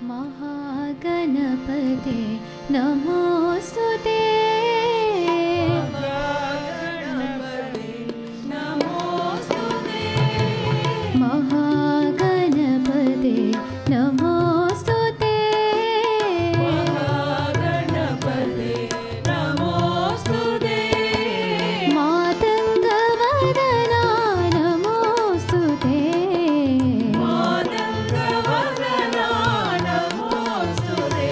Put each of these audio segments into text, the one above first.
महागणपते नमोस्तुते। महागणपते नमोस्तुते। महागणपते नमोस्तुते। महागणपते नमोस्तुते। मातङ्गवदना नमोस्तुते। मातङ्गवदना नमोस्तुते।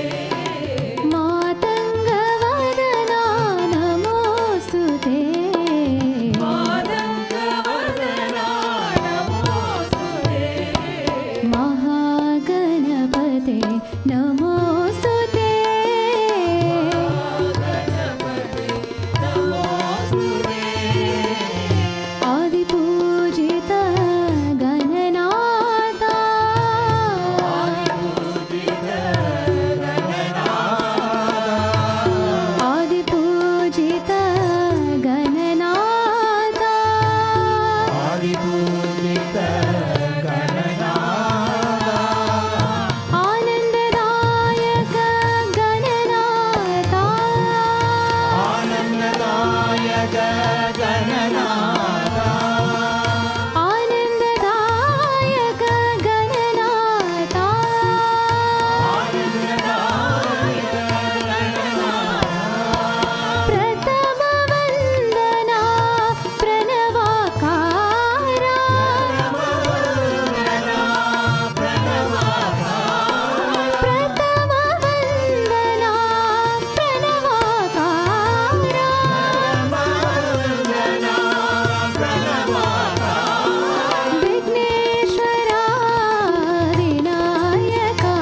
मातङ्गवदना नमोस्तुते। मातङ्गवदना नमोस्तुते। महागणपते नमोस्तुते। महागणपते नमोस्तुते। आदिपूजित गणनाथा। आदिपूजित गणनाथा। आनन्ददायक गणनाथा। आनन्ददायक गणनाथा। प्रथमवन्दना प्रणवाकारा। प्रथमवन्दना प्रणवाकारा। विघ्नेश्वरा विनायका।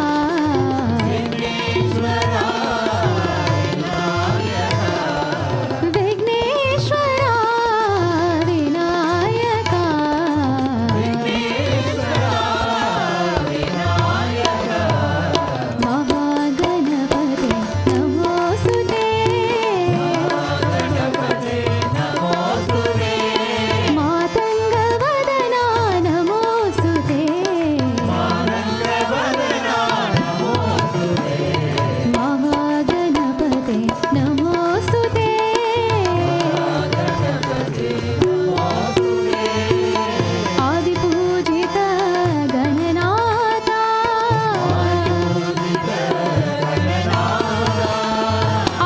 विघ्नेश्वरा विनायका। महागणपते नमोस्तुते। मातङ्गवदना नमोस्तुते। महागणपते नमोस्तुते। आदिपूजित गणनाथा।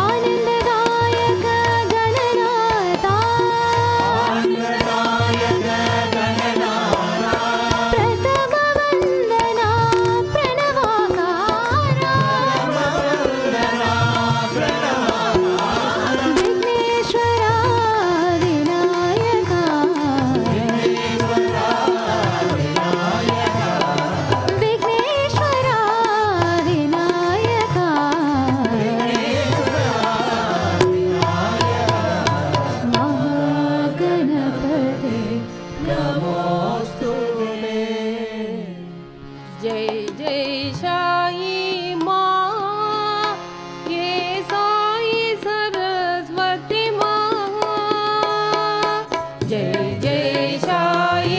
आनन्ददायक गणनाथा। प्रथमवन्दना प्रणवाकारा। विघ्नेश्वरा विनायका। विघ्नेश्वरा विनायका। महागणपते जय जय साई माँ, ये साई सरस्वती माँ। जय जय साई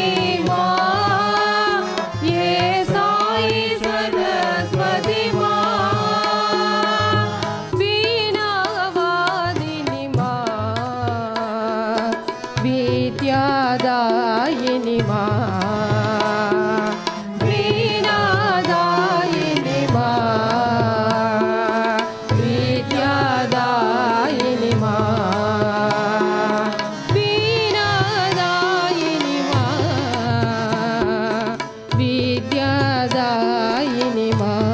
माँ, ये साई सरस्वती माँ। वीणावादिनी माँ, विद्यादायिनी माँ। वीणादायिनी माँ, विद्यादायिनी माँ। वीणादायिनी माँ, विद्यादायिनी माँ।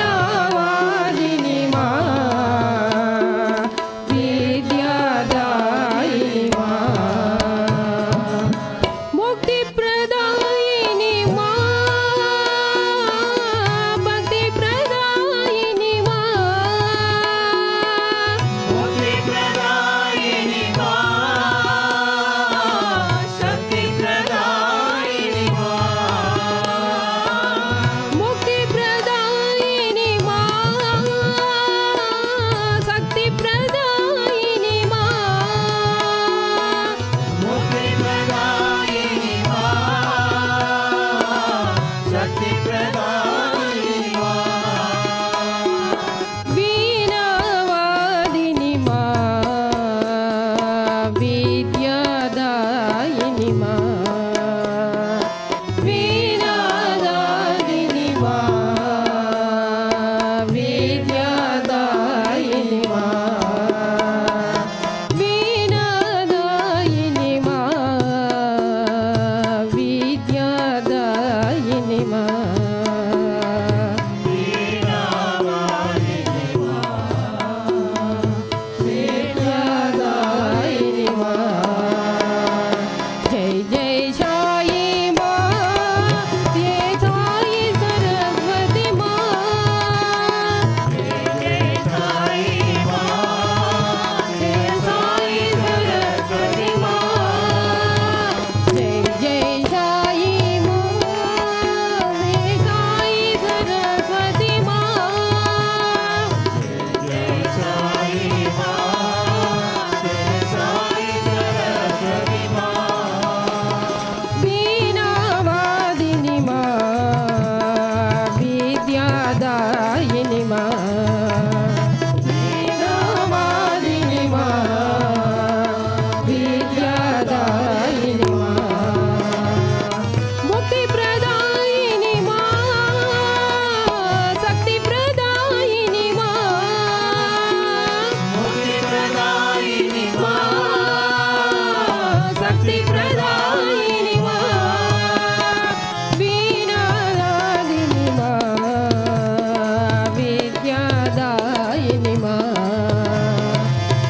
वीणावादिनी माँ, विद्यादायिनी माँ। मुक्तिप्रदायिनी माँ, भक्तिप्रदायिनी माँ। वीणावादिनी मां विद्यादायिनी मां वीणादायिनी मां विद्यादायिनी मां वीणादायिनी मां विद्यादायिनी मां विद्यादायिनी मां जय जय साई मां जय साई सरस्वती मां जय साई मां जय साई सरस्वती मां जय जय साई मां जय साई सरस्वती मां वीणावादिनी मां विद्यादायिनी मां वीणावादिनी मां विद्यादायिनी मां मुक्तिप्रदायिनी मां शक्तिप्रदायिनी मां मुक्तिप्रदायिनी मां शक्तिप्रदायिनी मां वीणादायिनी मां विद्यादायिनी मां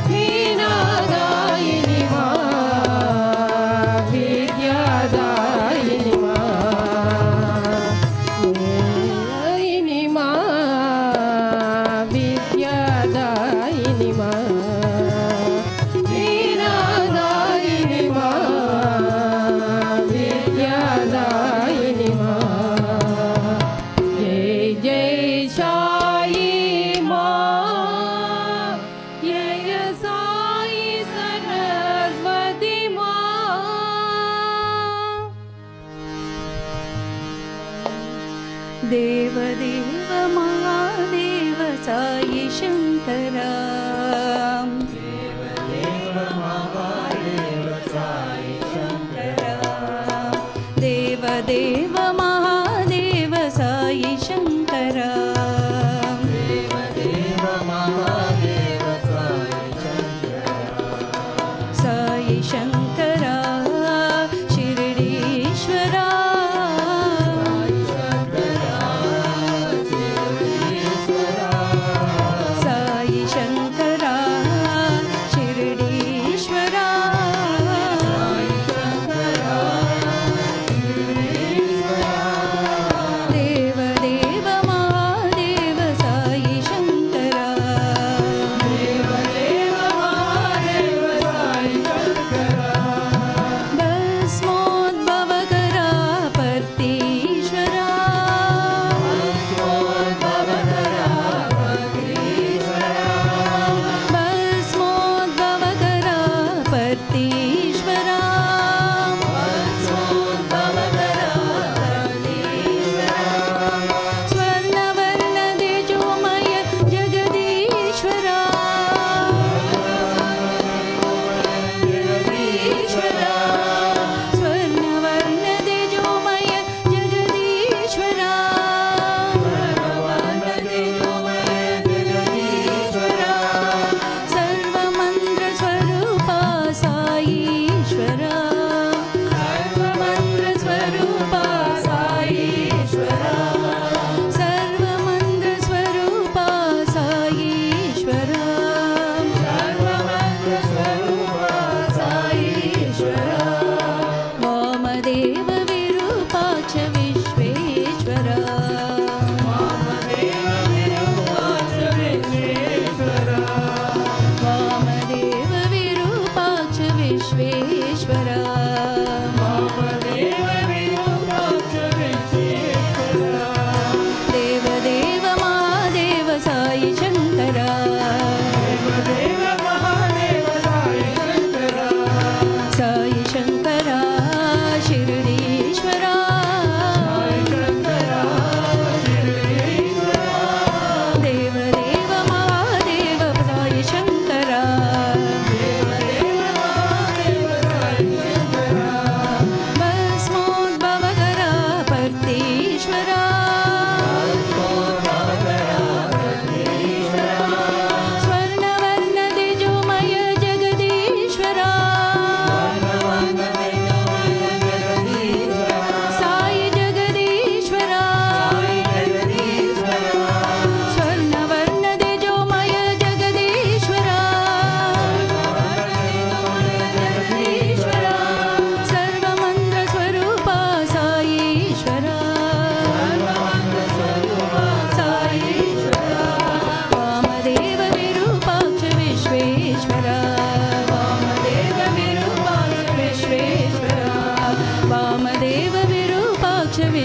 वीणादायिनी मां विद्यादायिनी मां विद्यादायिनी मां वीणादायिनी मां विद्यादायिनी मां जय जय साई मां जय साई सरस्वती मां देवदेव महादेव साई शंकरा देवदेव महादेव साई शंकरा साई शंकरा शिर्डीश्वरा साई शंकरा शिर्डीश्वरा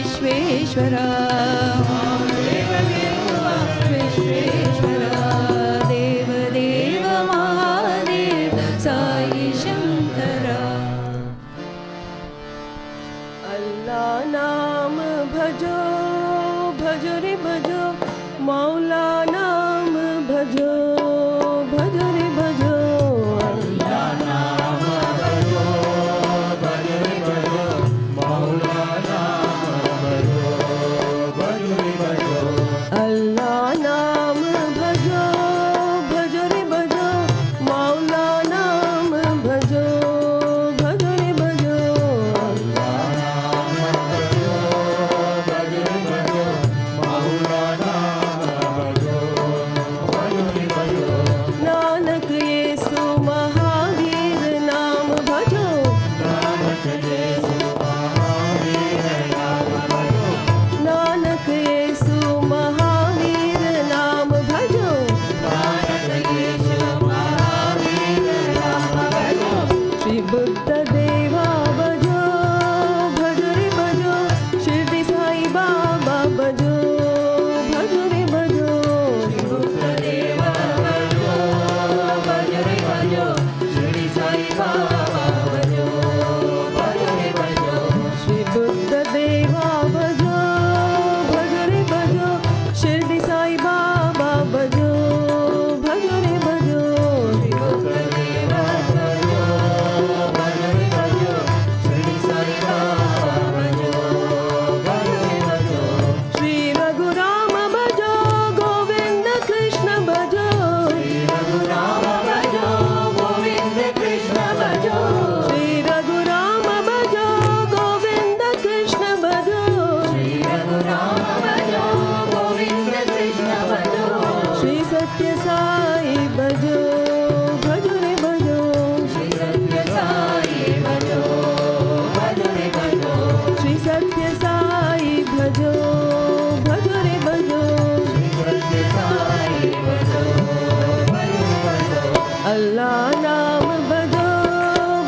विश्वेश्वरा विश्वेश्वरा देव देव महादेव साई शंकरा अल्लाह नाम भजो भजो रे भजो मौला नाम भजो भजो रे भजो अल्लाह नाम भजो भजो रे भजो मौला नाम भजो भजो रे भजो अल्लाह नाम भजो भजो रे भजो मौला नाम भजो भजो रे भजो नानक येसु महावीर नाम भजो नानक येसु महावीर नाम भजो नानक येसु महावीर नाम भजो नानक येसु महावीर नाम भजो श्री बुद्ध देवा भजो भजो रे भजो शिरडी साई बाबा भजो भजो रे भजो श्री बुद्ध देवा भजो भजो रे भजो शिरडी साई बाबा भजो भजो रे भजो श्री बुद्ध देवा भजो भजो रे भजो शिरडी साई बाबा भजो भजो रे भजो श्री बुद्ध देवा भजो भजो रे भजो शिरडी साई बाबा भजो भजो रे भजो श्री रघुराम भजो गोविंद कृष्ण भजो श्री रघुराम भजो गोविंद कृष्ण भजो श्री रघुराम भजो गोविंद कृष्ण भजो श्री रघुराम भजो गोविंद कृष्ण भजो श्री सत्य साई भजो भजो रे भजो श्री सत्य साई भजो भजो रे भजो श्री सत्य साई भजो भजो रे भजो श्री सत्य साई भजो भजो रे भजो अल्लाह नाम भजो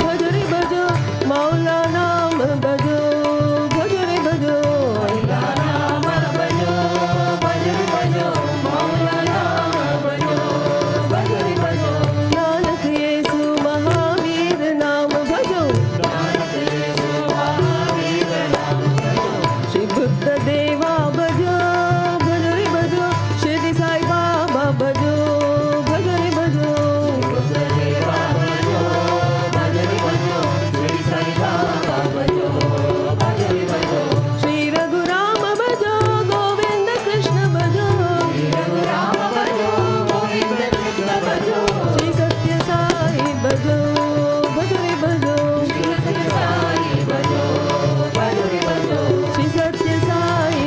भजो रे भजो मौला नाम भजो भजो रे भजो अल्लाह नाम भजो भजो रे भजो मौला नाम भजो भजो रे भजो नानक येसु महावीर नाम भजो नानक येसु महावीर नाम भजो श्री बुद्ध देवा भजो भजो रे भजो शिरडी साई बाबा भजो भजो रे भजो बुद्ध देवा भजो भजो रे भजो शिरडी साई बाबा भजो भजो रे भजो श्री रघुराम भजो गोविंद कृष्ण भजो श्री रघुराम भजो गोविंद कृष्ण भजो श्री सत्य साई भजो भजो रे भजो श्री सत्य साई भजो भजो रे भजो श्री सत्य साई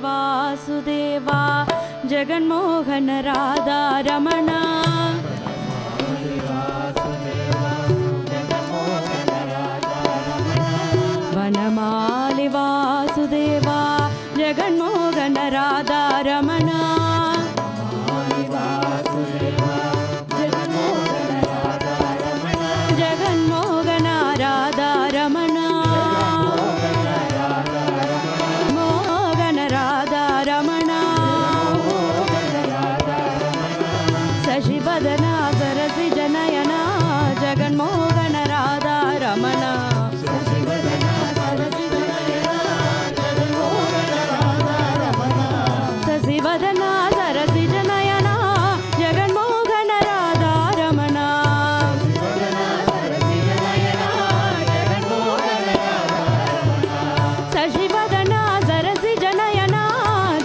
वासुदेवा जगन्मोहन राधा रमण वनमालि वासुदेवा जगन्मोहन राधा रमण जगन्मोहन राधा रमण मोहन राधा रमण शशिवदना सरसि जनयना जगन्मोहन राधा रमण शशिवदना सरसि जनयना जगन्मोहन राधा रमण शशिवदना सरसि जनयना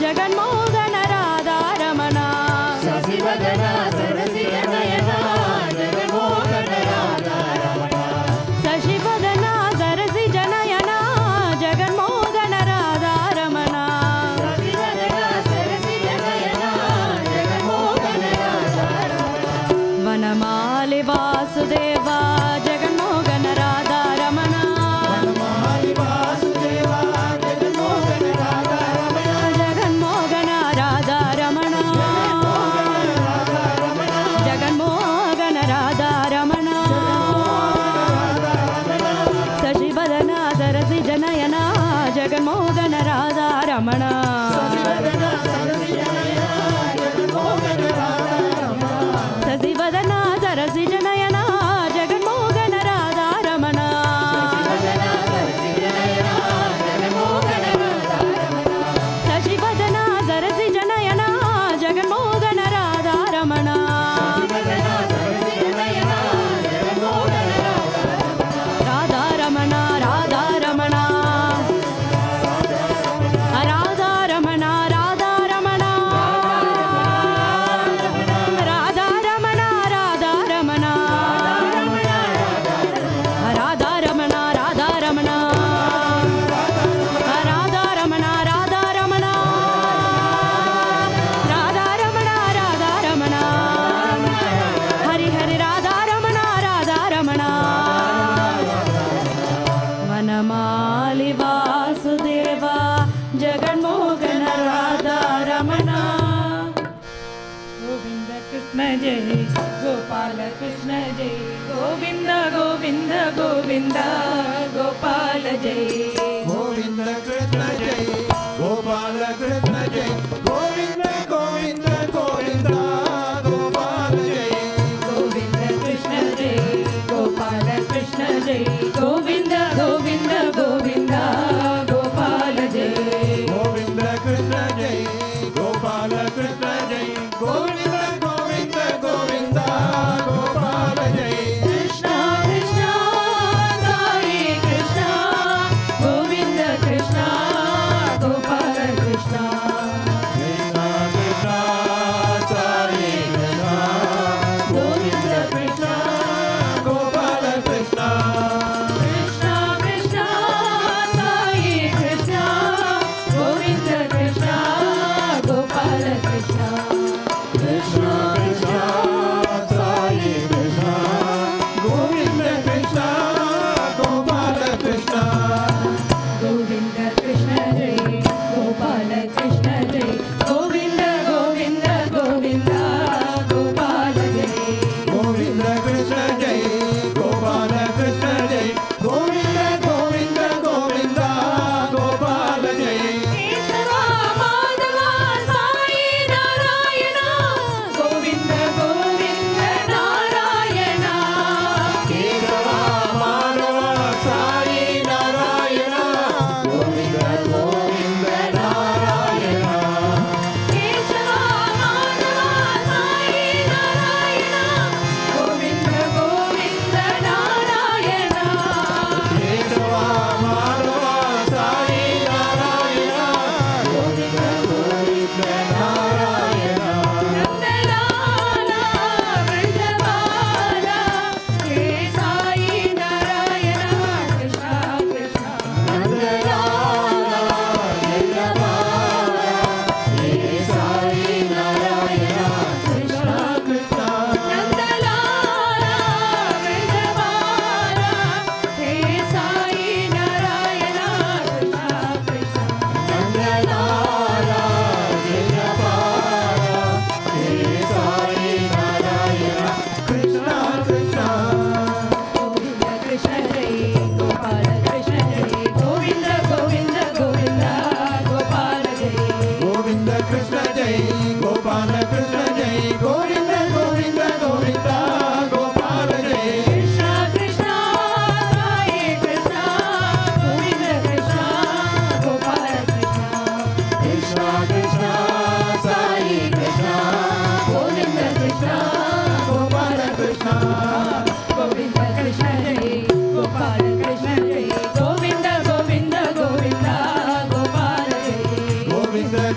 जगन्मोहन राधा रमण शशिवदना सरसि जनयना जगन्मोहन राधा रमण वनमालि वासुदेवा जगन्मोहन राधा रमण जगन्मोहन राधा रमण जगन्मोहन राधा रमण शशिवदना सरसि जनयना जगन्मोहन राधा रमण शशिवदना सरसि जनयना जगन्मोहन राधा रमण शशिवदना सरसि जनयना जगन्मोहन राधा रमण राधा रमण राधा रमण राधा रमण राधा रमण राधा रमण राधा रमण राधा रमण राधा रमण राधा रमण राधा रमण राधा रमण राधा रमण हरि हरि राधा रमण राधा रमण वनमालि वासुदेवा जगन्मोहन राधा रमण गोविंद कृष्ण जय गोपाल कृष्ण जय गोविंद गोविंद गोविंद गोपाल जय गोविंद कृष्ण जय गोपाल कृष्ण जय गोविंद गोविंद गोविंद गोपाल जय गोविंद कृष्ण जय गोपाल कृष्ण जय गोविंद गोविंद गोविंद गोपाल जय गोविंद कृष्ण जय गोपाल कृष्ण जय गोविंद गोविंद गोविंद गोपाल जय कृष्ण कृष्ण साई कृष्ण गोविंद कृष्ण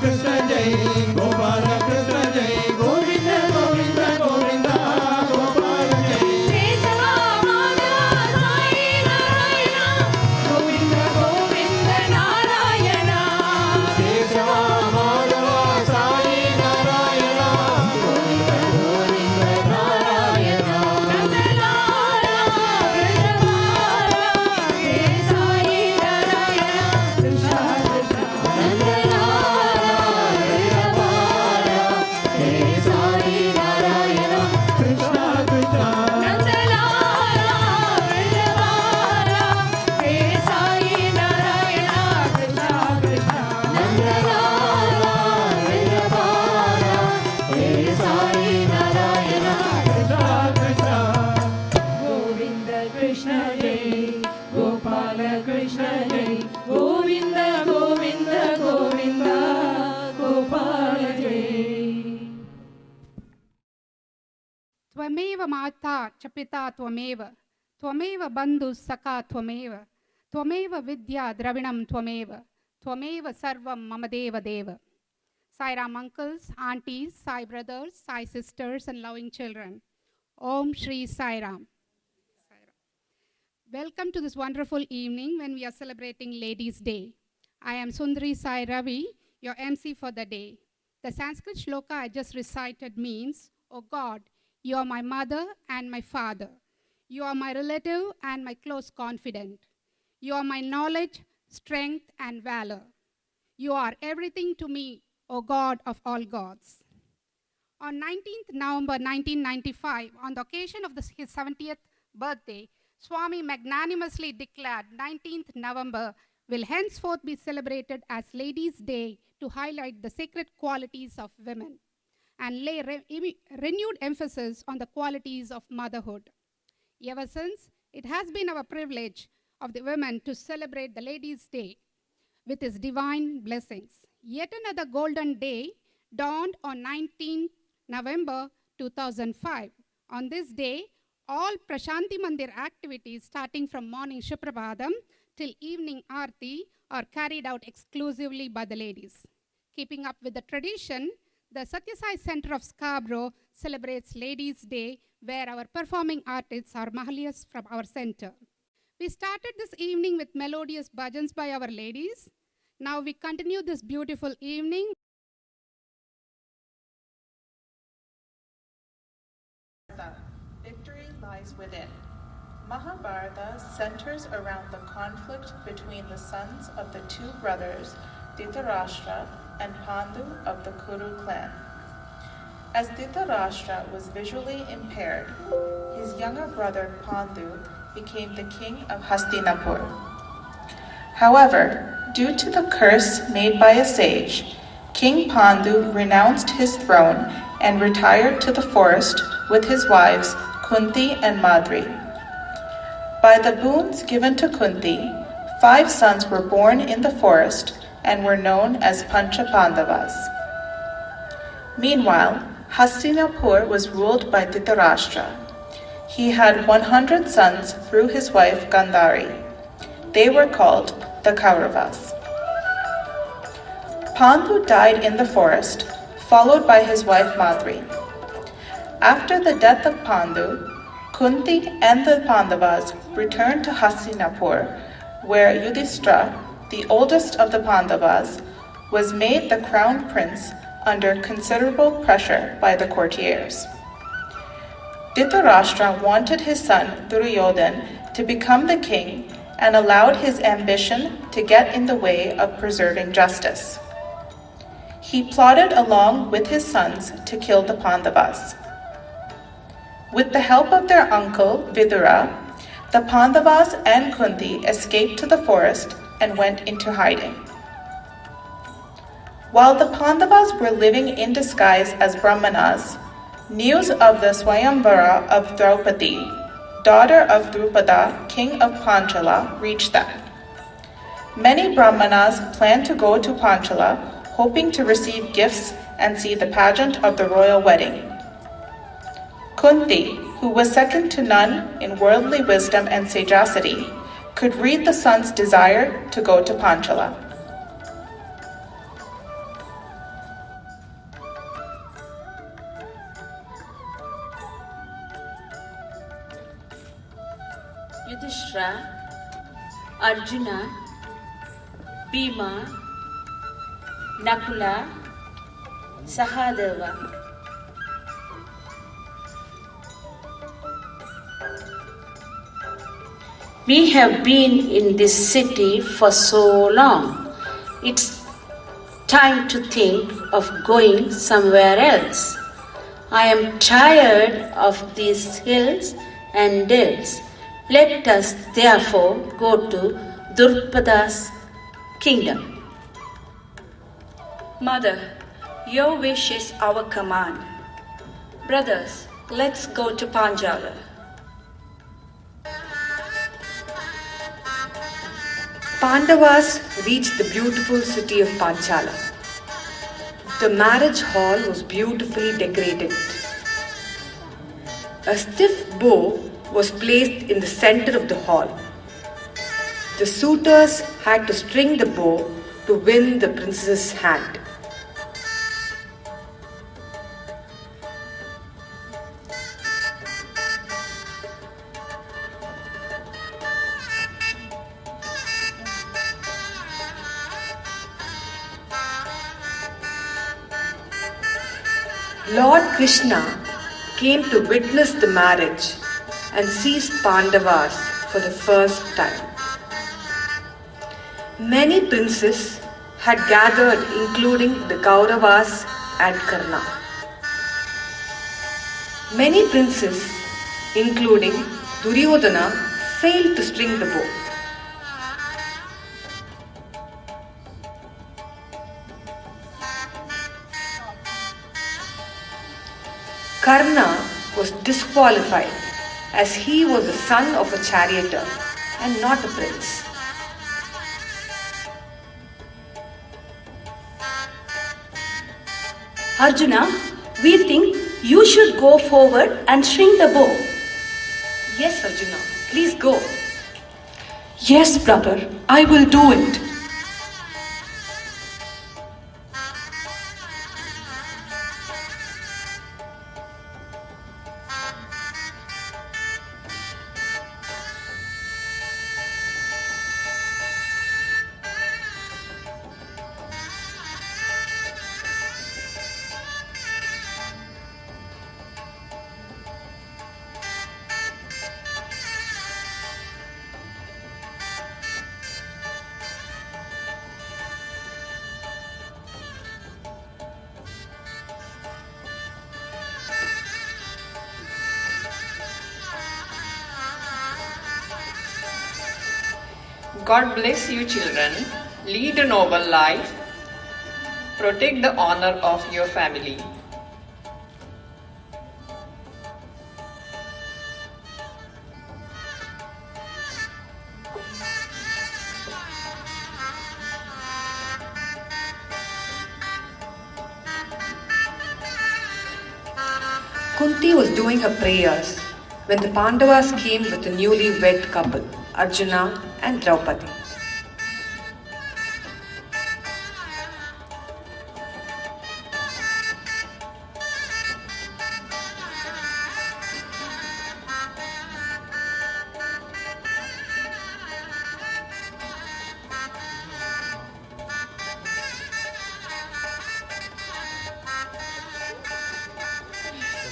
कृष्ण जय गोपाल कृष्ण जय गोविंद गोविंद गोविंद गोपाल जय केशवा माधवा साई नारायण गोविंद गोविंद नारायण केशव माधव साई नारायण गोविंद गोविंद नारायण नंदलाला ब्रजबाला हे साई नारायण कृष्ण कृष्ण नंदलाला ब्रजबाला हे साई नारायण कृष्ण कृष्ण नंदलाला ब्रजबाला हे साई नारायण कृष्ण कृष्ण नंदलाला ब्रजबाला हे साई नारायण कृष्ण कृष्ण गोविंद कृष्ण जय गोपाल कृष्ण जय गोविंद गोविंद गोविंद गोपाल जय त्वमेव माता च पिता त्वमेव त्वमेव बन्धुः सखा त्वमेव त्वमेव विद्या द्रविणं त्वमेव त्वमेव सर्वं मम देव देव. Sai Ram uncles, aunties, Sai brothers, Sai sisters and loving children. Om Shri Sai Ram. Welcome to this wonderful evening when we are celebrating Ladies' Day. I am Sundari Sai Ravi, your MC for the day. The Sanskrit shloka I just recited means, "O God, you are my mother and my father. You are my relative and my close confidant. You are my knowledge, strength, and valor. You are everything to me, O God of all gods." On 19th November 1995, on the occasion of his 70th birthday, Swami magnanimously declared 19th November will henceforth be celebrated as Ladies' Day to highlight the sacred qualities of women and lay renewed emphasis on the qualities of motherhood. Ever since, it has been our privilege of the women to celebrate the Ladies' Day with its divine blessings. Yet another golden day dawned on 19th November 2005. On this day, all Prashanti Mandir activities starting from morning Shuprabhadam till evening Aarti are carried out exclusively by the ladies. Keeping up with the tradition, the Satya Sai Center of Scarborough celebrates Ladies' Day, where our performing artists are Mahaliyas from our center. We started this evening with melodious bhajans by our ladies. Now we continue this beautiful evening. Victory lies within. Mahabharata centers around the conflict between the sons of the two brothers, Dhritarashtra and Pandu of the Kuru clan. As Dhritarashtra was visually impaired, his younger brother Pandu became the king of Hastinapur. However, due to the curse made by a sage, King Pandu renounced his throne and retired to the forest with his wives Kunti and Madri. By the boons given to Kunti, 5 sons were born in the forest and were known as Pancha Pandavas. Meanwhile, Hastinapur was ruled by Dhritarashtra. He had 100 sons through his wife Gandhari. They were called the Kauravas. Pandu died in the forest, followed by his wife Madri. After the death of Pandu, Kunti and the Pandavas returned to Hastinapur, where Yudhishthira, the oldest of the Pandavas, was made the crown prince under considerable pressure by the courtiers. Dhritarashtra wanted his son Duryodhana to become the king and allowed his ambition to get in the way of preserving justice. He plotted along with his sons to kill the Pandavas. With the help of their uncle Vidura, the Pandavas and Kunti escaped to the forest and went into hiding. While the Pandavas were living in disguise as Brahmanas, news of the Swayamvara of Draupadi, daughter of Drupada, king of Panchala, reached them. Many Brahmanas planned to go to Panchala, hoping to receive gifts and see the pageant of the royal wedding. Kunti, who was second to none in worldly wisdom and sagacity, could read the son's desire to go to Panchala. Yudhishthira, Arjuna, Bhima, Nakula, Sahadeva. We have been in this city for so long. It's time to think of going somewhere else. I am tired of these hills and dales. Let us therefore go to Drupada's kingdom. Mother, your wish is our command. Brothers, let's go to Panchala. Pandavas reached the beautiful city of Panchala. The marriage hall was beautifully decorated. A stiff bow was placed in the center of the hall. The suitors had to string the bow to win the princess's hand. Lord Krishna came to witness the marriage and seized Pandavas for the first time. Many princes had gathered, including the Kauravas and Karna. Many princes, including Duryodhana, failed to string the bow. Karna was disqualified as he was the son of a charioteer and not a prince. Arjuna, we think you should go forward and string the bow. Yes, Arjuna, please go. Yes, brother, I will do it. God bless you, children. Lead a noble life. Protect the honor of your family. Kunti was doing her prayers when the Pandavas came with a newly wed couple, Arjuna and Draupadi.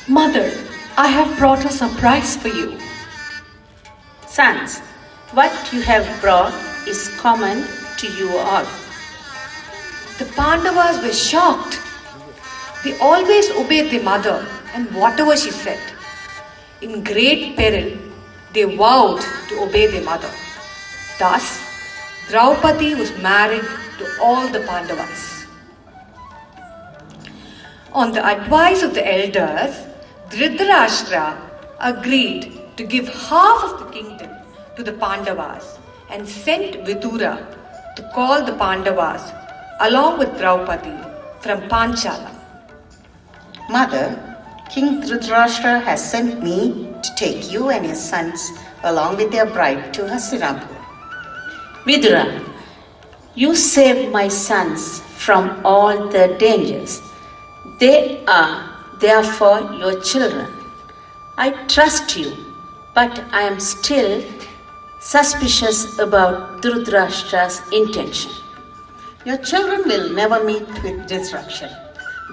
Mother, I have brought a surprise for you. Sons, what you have brought is common to you all. The Pandavas were shocked. They always obeyed their mother and whatever she said. In great peril, they vowed to obey their mother. Thus, Draupadi was married to all the Pandavas. On the advice of the elders, Dhritarashtra agreed to give half of the kingdom to the Pandavas and sent Vidura to call the Pandavas along with Draupadi from Panchala. Mother, King Dhritarashtra has sent me to take you and your sons along with their bride to Hastinapur. Vidura, you saved my sons from all the dangers. They are therefore your children. I trust you, but I am still suspicious about Dhritarashtra's intention. Your children will never meet with destruction.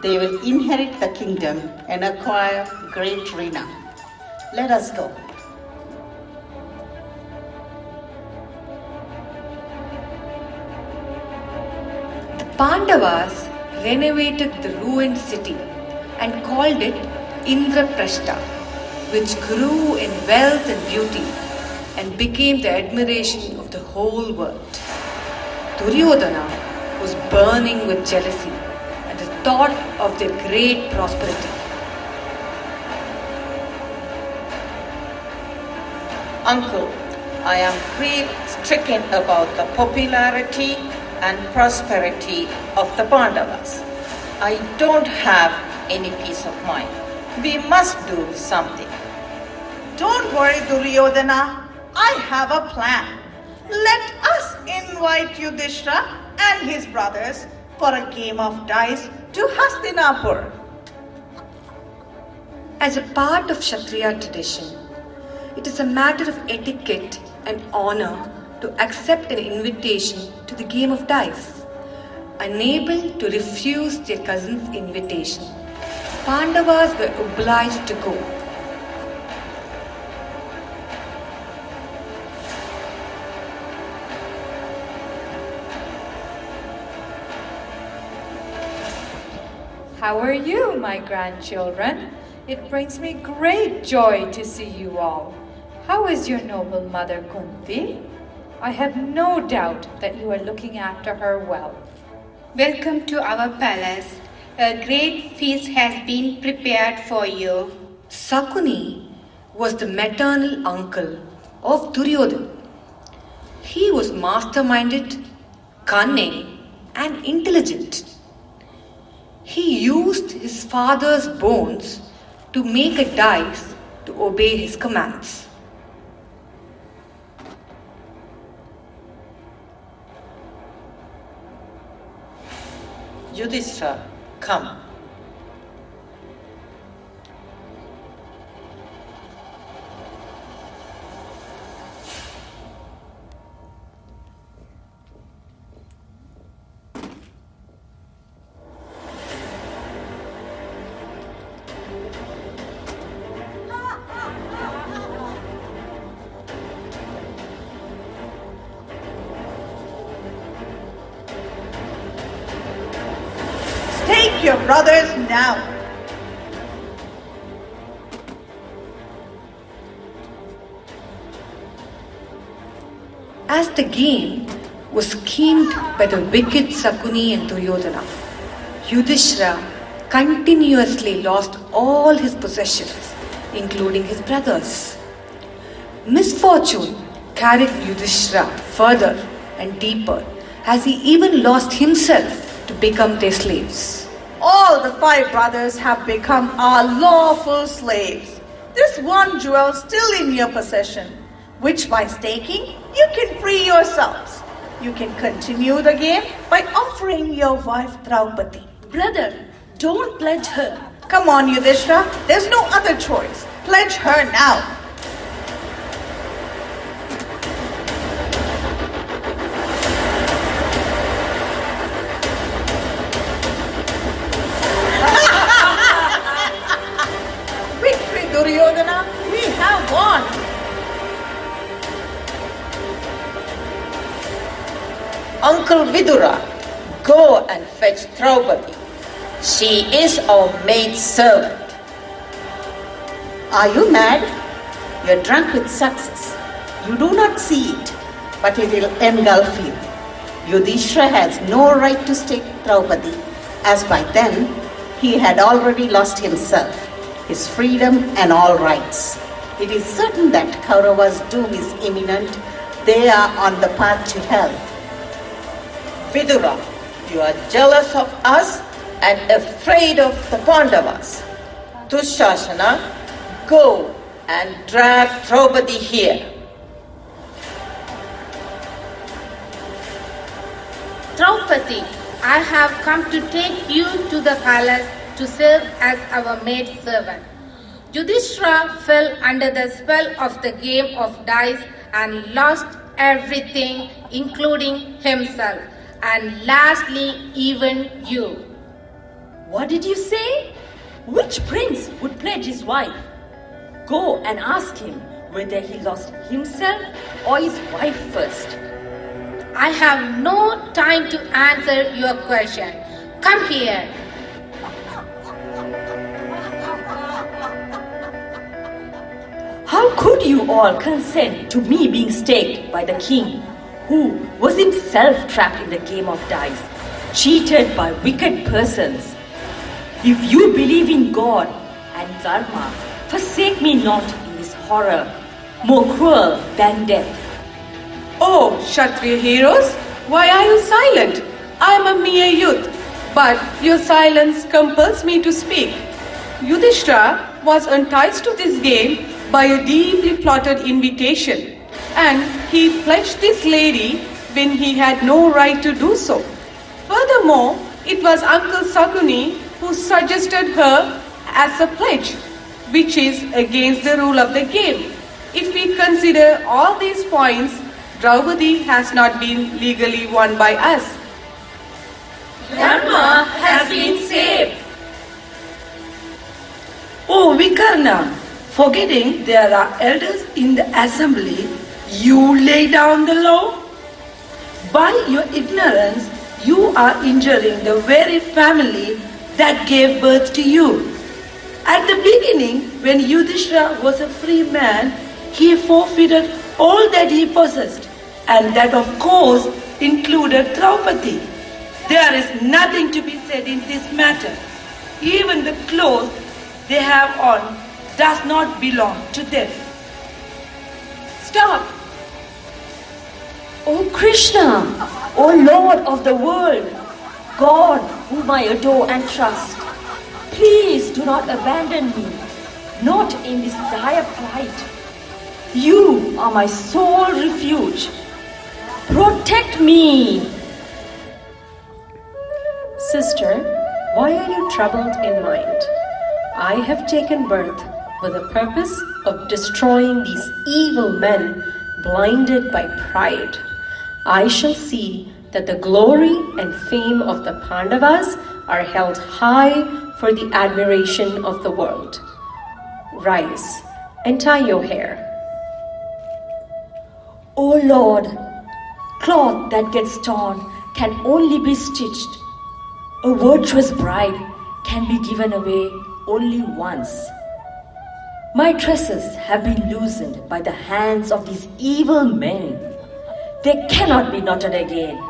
They will inherit the kingdom and acquire great renown. Let us go. The Pandavas renovated the ruined city and called it Indraprastha, which grew in wealth and beauty and became the admiration of the whole world. Duryodhana was burning with jealousy at the thought of their great prosperity. Uncle, I am grief-stricken about the popularity and prosperity of the Pandavas. I don't have any peace of mind. We must do something. Don't worry, Duryodhana. I have a plan. Let us invite Yudhishthira and his brothers for a game of dice to Hastinapur. As a part of Kshatriya tradition, it is a matter of etiquette and honor to accept an invitation to the game of dice. Unable to refuse their cousin's invitation, Pandavas were obliged to go. How are you, my grandchildren? It brings me great joy to see you all. How is your noble mother Kunti? I have no doubt that you are looking after her well. Welcome to our palace. A great feast has been prepared for you. Sakuni was the maternal uncle of Duryodhana. He was masterminded, cunning, and intelligent. He used his father's bones to make a dice to obey his commands. Yudhishthira, come. Take your brothers now. As the game was schemed by the wicked Sakuni and Duryodhana, Yudhishthira continuously lost all his possessions, including his brothers. Misfortune carried Yudhishthira further and deeper, as he even lost himself to become their slaves. All the 5 brothers have become our lawful slaves. This one jewel still in your possession, which by staking, you can free yourselves. You can continue the game by offering your wife Draupadi. Brother, don't pledge her. Come on, Yudhishthira. There's no other choice. Pledge her now. Victory, Duryodhana. We have won. Uncle Vidura, go and fetch Draupadi. She is our maid servant. Are you mad? You're drunk with success. You do not see it, but it will engulf you. Yudhishthira has no right to take Draupadi, as by then he had already lost himself, his freedom and all rights. It is certain that Kaurava's doom is imminent. They are on the path to hell. Vidura, you are jealous of us and afraid of the Pandavas. Dushasana, go and drag Draupadi here. Draupadi, I have come to take you to the palace to serve as our maid servant. Yudhishthira fell under the spell of the game of dice and lost everything, including himself, and lastly, even you. What did you say? Which prince would pledge his wife? Go and ask him whether he lost himself or his wife first. I have no time to answer your question. Come here. How could you all consent to me being staked by the king, who was himself trapped in the game of dice, cheated by wicked persons? If you believe in God and Dharma, forsake me not in this horror, more cruel than death. Oh, Kshatriya heroes, why are you silent? I am a mere youth, but your silence compels me to speak. Yudhishthira was enticed to this game by a deeply plotted invitation, and he pledged this lady when he had no right to do so. Furthermore, it was Uncle Sakuni who suggested her as a pledge, which is against the rule of the game. If we consider all these points, Draupadi has not been legally won by us. Dharma has been saved. Oh, Vikarna, forgetting there are elders in the assembly, you lay down the law? By your ignorance, you are injuring the very family that gave birth to you. At the beginning, when Yudhishthira was a free man, he forfeited all that he possessed, and that of course included Draupadi. There is nothing to be said in this matter. Even the clothes they have on does not belong to them. Stop! O Krishna, O Lord of the world, God whom I adore and trust, please do not abandon me, not in this dire plight. You are my sole refuge. Protect me. Sister, why are you troubled in mind? I have taken birth with the purpose of destroying these evil men blinded by pride. I shall see that the glory and fame of the Pandavas are held high for the admiration of the world. Rise and tie your hair. O Lord, cloth that gets torn can only be stitched. A virtuous bride can be given away only once. My tresses have been loosened by the hands of these evil men. They cannot be knotted again.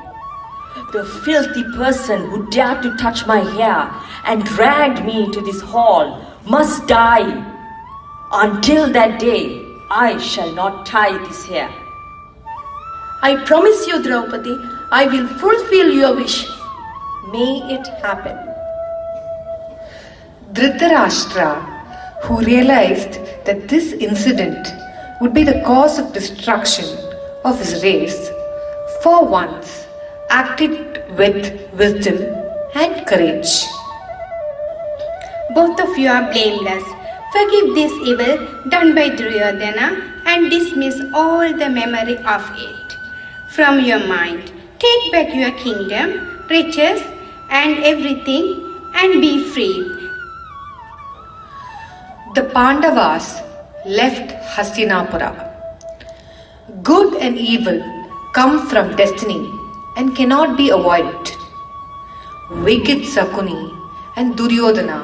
The filthy person who dared to touch my hair and dragged me to this hall must die. Until that day, I shall not tie this hair. I promise you, Draupadi, I will fulfill your wish. May it happen. Dhritarashtra, who realized that this incident would be the cause of destruction of his race, for once acted with wisdom and courage. Both of you are blameless. Forgive this evil done by Duryodhana and dismiss all the memory of it from your mind. Take back your kingdom, riches, and everything, and be free. The Pandavas left Hastinapura. Good and evil come from destiny and cannot be avoided. Wicked Sakuni and Duryodhana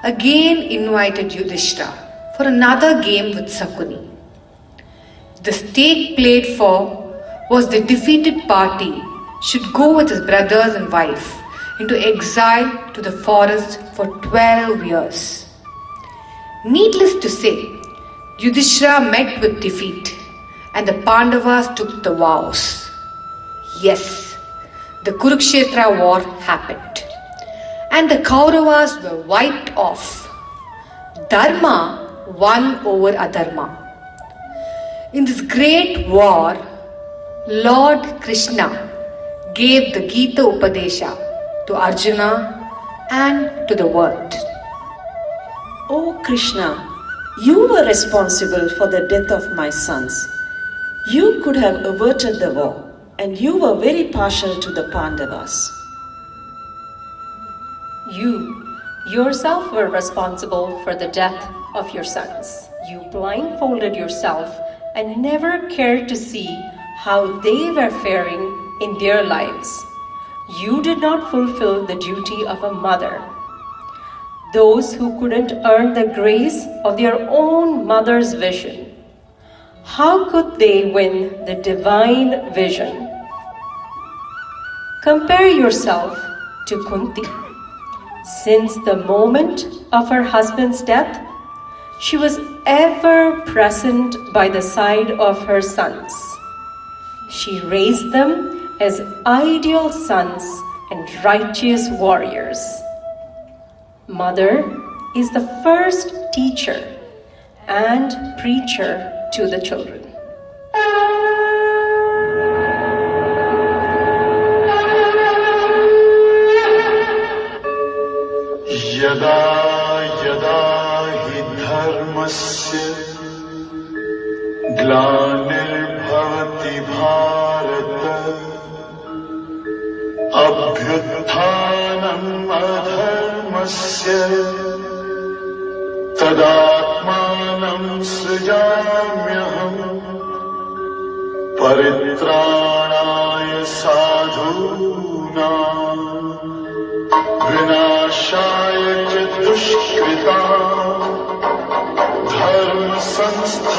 again invited Yudhishthira for another game with Sakuni. The stake played for was the defeated party should go with his brothers and wife into exile to the forest for 12 years. Needless to say, Yudhishthira met with defeat and the Pandavas took the vows. Yes, the Kurukshetra war happened and the Kauravas were wiped off. Dharma won over Adharma. In this great war, Lord Krishna gave the Gita Upadesha to Arjuna and to the world. O Krishna, you were responsible for the death of my sons. You could have averted the war, and you were very partial to the Pandavas. You yourself were responsible for the death of your sons. You blindfolded yourself and never cared to see how they were faring in their lives. You did not fulfill the duty of a mother. Those who couldn't earn the grace of their own mother's vision, how could they win the divine vision? Compare yourself to Kunti. Since the moment of her husband's death, she was ever present by the side of her sons. She raised them as ideal sons and righteous warriors. Mother is the first teacher and preacher to the children. यदा यदा हि धर्मस्य ग्लानिर्भवति भारत अभ्युत्थानम् अधर्मस्य तदात्मानं सृजाम्यहम् परित्राणाय साधूनां विनाशाय च दुष्कृतां धर्म संस्थापनार्थाय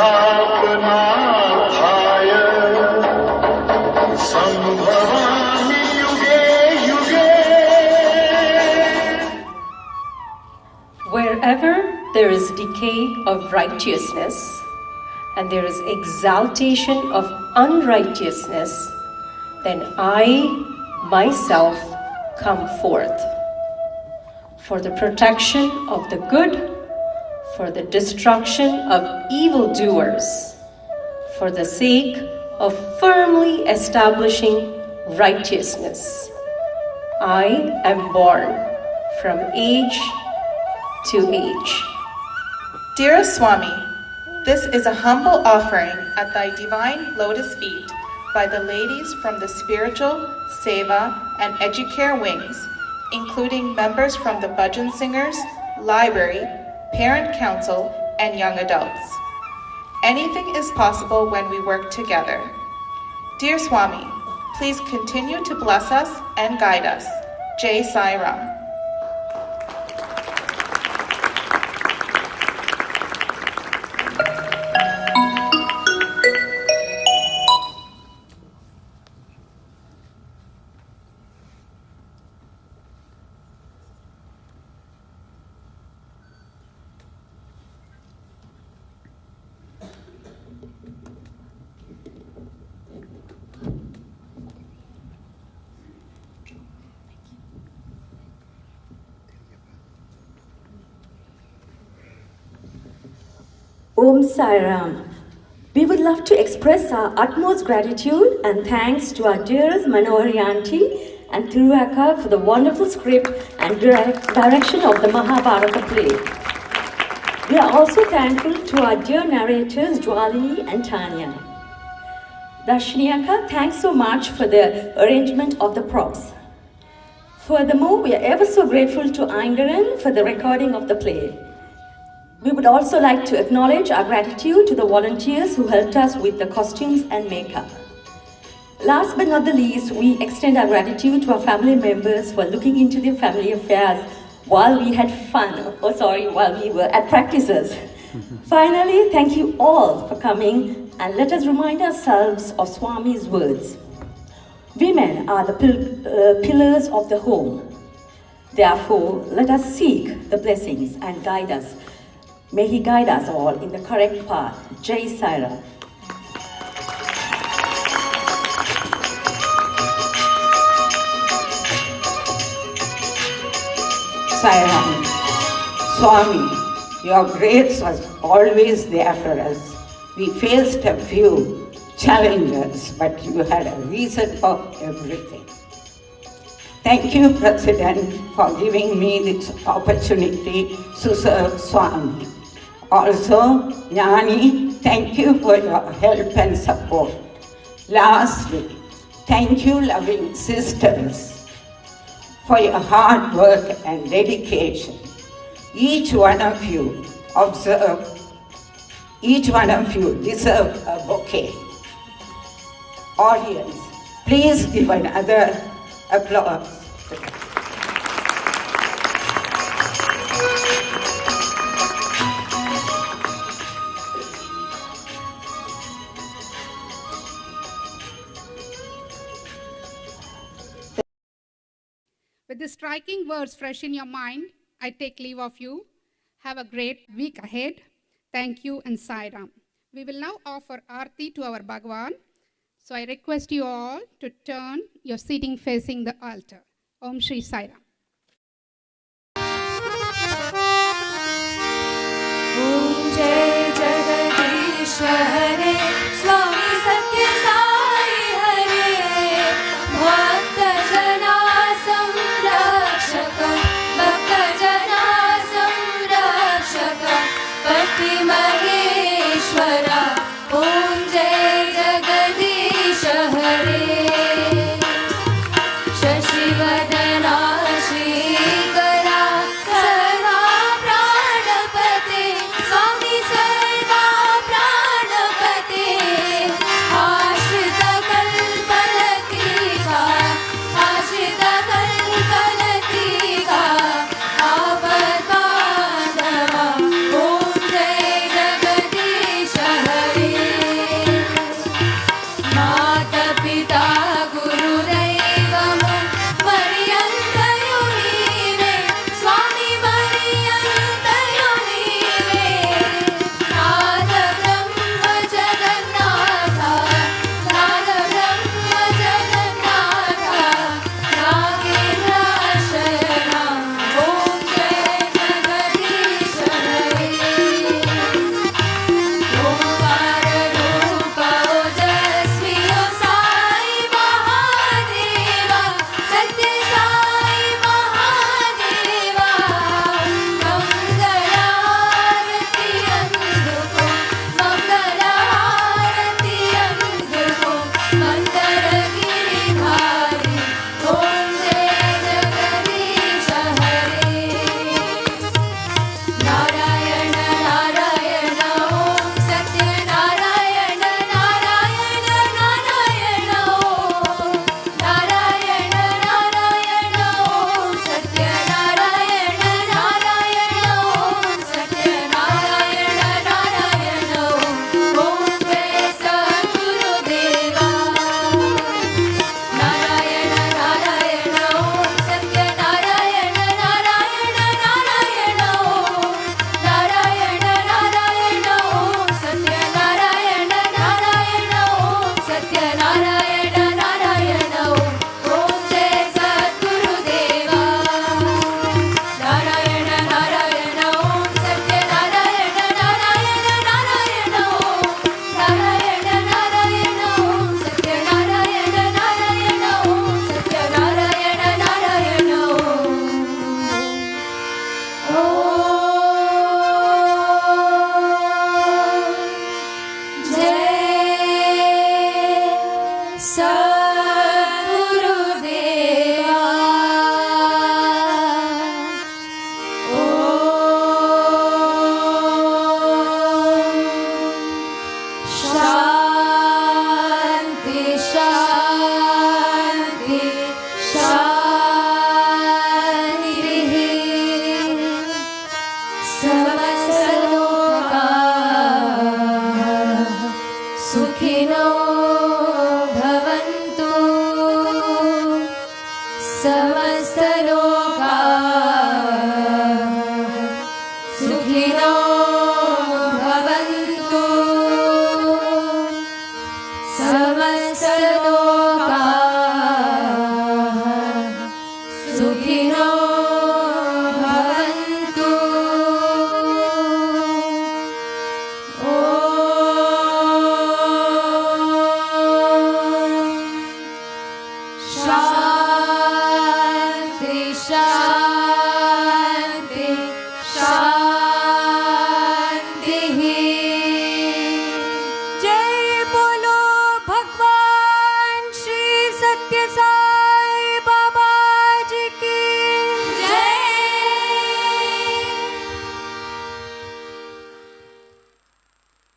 संभवामि युगे युगे. Wherever there is decay of righteousness and there is exaltation of unrighteousness, then I myself come forth for the protection of the good, for the destruction of evildoers, for the sake of firmly establishing righteousness. I am born from age to age. Dearest Swami, this is a humble offering at thy divine lotus feet by the ladies from the spiritual, seva, and educare wings, including members from the bhajan singers, library, parent council, and young adults. Anything is possible when we work together. Dear Swami, please continue to bless us and guide us. Jai Sai Ram. Om Sai Ram. We would love to express our utmost gratitude and thanks to our dearest Manohari Auntie and Thiruvaka for the wonderful script and direction of the Mahabharata play. We are also thankful to our dear narrators Jwalini and Tanya. Darshiniaka, thanks so much for the arrangement of the props. Furthermore, we are ever so grateful to Aingaran for the recording of the play. We would also like to acknowledge our gratitude to the volunteers who helped us with the costumes and makeup. Last but not the least, we extend our gratitude to our family members for looking into their family affairs while we had fun, while we were at practices. Finally, thank you all for coming, and let us remind ourselves of Swami's words. Women are the pillars of the home. Therefore, let us seek the blessings and guide us. May he guide us all in the correct path. Jai Sai Ram. Sai Ram. Swami, your grace was always there for us. We faced a few challenges, but you had a reason for everything. Thank you, President, for giving me this opportunity to serve Swami. Also, Jnani, thank you for your help and support. Lastly, thank you, loving sisters, for your hard work and dedication. Each one of you deserve a bouquet. Audience, please give another applause. With the striking words fresh in your mind, I take leave of you. Have a great week ahead. Thank you and Sai Ram. We will now offer Aarti to our Bhagwan. So I request you all to turn your seating facing the altar. Om Shri Sai Ram. Om Jai Jagadishwar